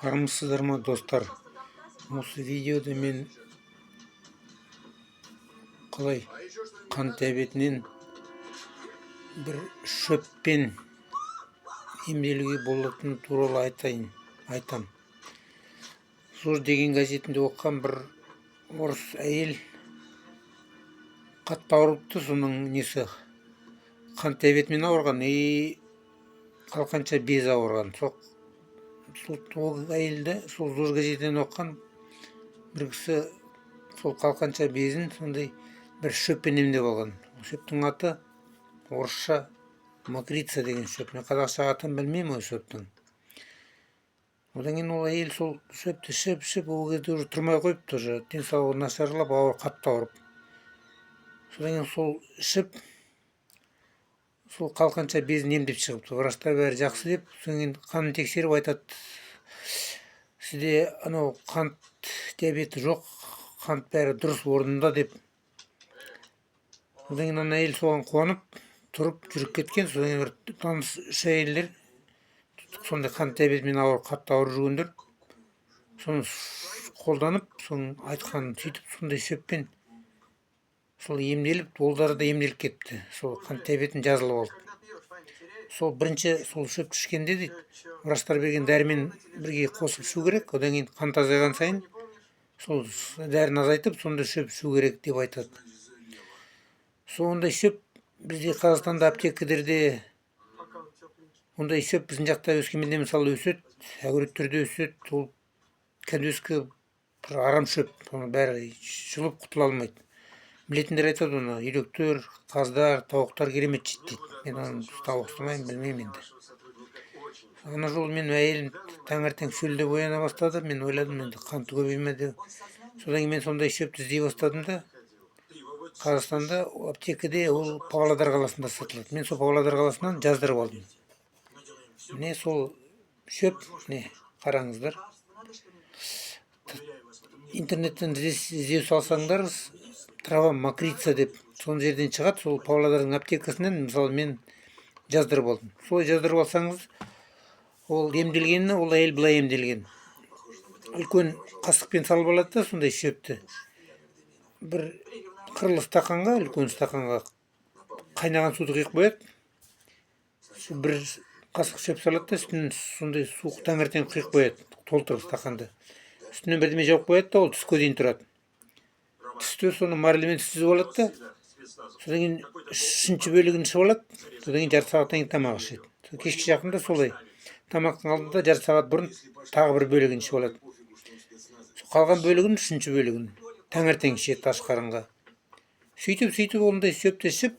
Армысыздар ма достар? Осы видеода мен қалай қант диабетінен бір шөппен емделуге болатыны туралы айтам. ЗОЖ деген газетінде оқыған бір орыс әйел қатты ауырыпты, соның несі қант диабетімен ауырған и қалқанша без ауырған. Сол әйелді сол ЗОЖ газетінен оқыған бір кісі сол қалқанша безін сондай бір шөппен емдеп алған. Шөптің аты орысша макрица деген шөп. Мен қазақша атын білмеймін ол шөптің. Одан кейін ол әйел сол шөпті ішіп ол кезде уже тұрмай қойыпты, уже денсаулығы нашарлап, қатты ауырып. Содан кейін сол ішіп сол қалқанша безін емдеп шығыпты. Врачтар бәрі жақсы деп, содан кейін қанын тексеріп айтады, сізде анау қант диабеті жоқ, қант бәрі дұрыс орнында деп. Одан кейін ана әйел соған қуанып тұрып жүріп кеткен. Содан кейін бір таныс үш әйелдер сондай қант диабетімен қатты ауырып жүргендер соны қолданып, соның айтқанын сөйтіп сондай шөппен сол емделіп, олдары да емделіп кетті. Сол қант диабетін жазылып алды. Сол бірінші сол шөп ішкенде дейді, врачтар берген дәрімен бірге қосып ішу керек. Одан кейін қант азайған сайын сол дәріні азайтып, сонда шөп ішу керек деп айтады. Сондай шөп бізде Қазақстанда аптекалерде ондай шөп біздің жақта Өскеменде мысалы өседі, әуреттерде өседі. Ол кәдімгі бір арам шөп, оны бәрі жұлып құтыла алмайды. Білетіндер айтады, оны үйректер, қаздар, тауықтар керемет жейді дейді. Мен оны тауық ұстамаймын, білмеймін енді. Ана жолы мен әйелім таңертең шөлде ояна бастады. Мен ойладым, енді қанты көбейме деп. Содан кейін мен сондай шөпті іздей бастадым да, Қазақстанда аптекаде ол Павлодар қаласында сатылады. Мен сол Павлодар қаласынан жаздырып алдым. Міне сол шөп, не қараңыздар. Интернеттен іздеу салсаңдар, трава макрица деп сол жерден шығады. Сол Павлодардың аптекасынан мысалы мен жаздырып алдым. Солай жаздырып алсаңыз, ол емделгені, ол әйел былай емделген. Үлкен қасықпен салып алады да сондай шөпті. Бір қырлы стақанға, үлкен стақанға қайнаған суды құйып қояды. Бір қасық шөп салады да үстінен сондай суық таңертең құйып қояды, толтырып стақанды. Үстінен бірдеме жауып қояды да, ол түске дейін тұрады. Түсті соны марлемен сүзіп алады да, содан кейін үшінші бөлігін ішіп алады. Содан кейін жарты сағаттан кейін тамақ ішеді. Кешке жақында солай тамақтың алдында жарты сағат бұрын тағы бір бөлігін ішіп алады. Қалған бөлігін, үшінші бөлігін таңертең ішеді аш қарынға. Сөйтіп ондай шөпті ішіп,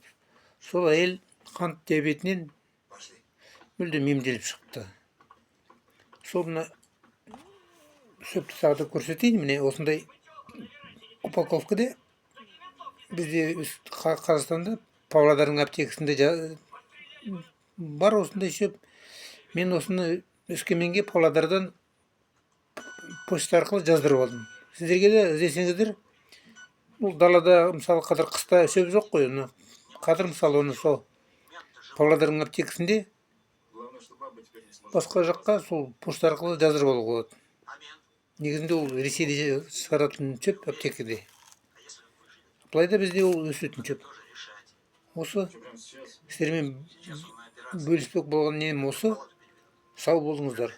сол әйел қант диабетінен мүлдем емделіп шықты. Сол мына шөпті тағы да көрсетейін. Міне осындай упаковкада бізде Қазақстанда Павлодардың аптекасында бар осындай шөп. Мен осыны Өскеменге Павлодардан почта арқылы жаздырып алдым. Сіздерге де іздесеңіздер, бұл далада мысалы қазір қыста шөп жоқ қой, қазір мысалы оны сол Павлодардың аптекасында басқа жаққа сол почта арқылы жаздырып алуға болады. Негізінде ол Ресейде шығаратын шөп аптекаде. Былайда бізде ол өсетін шөп. Осы сіздермен бөліспек болған нем осы. Сау болыңыздар.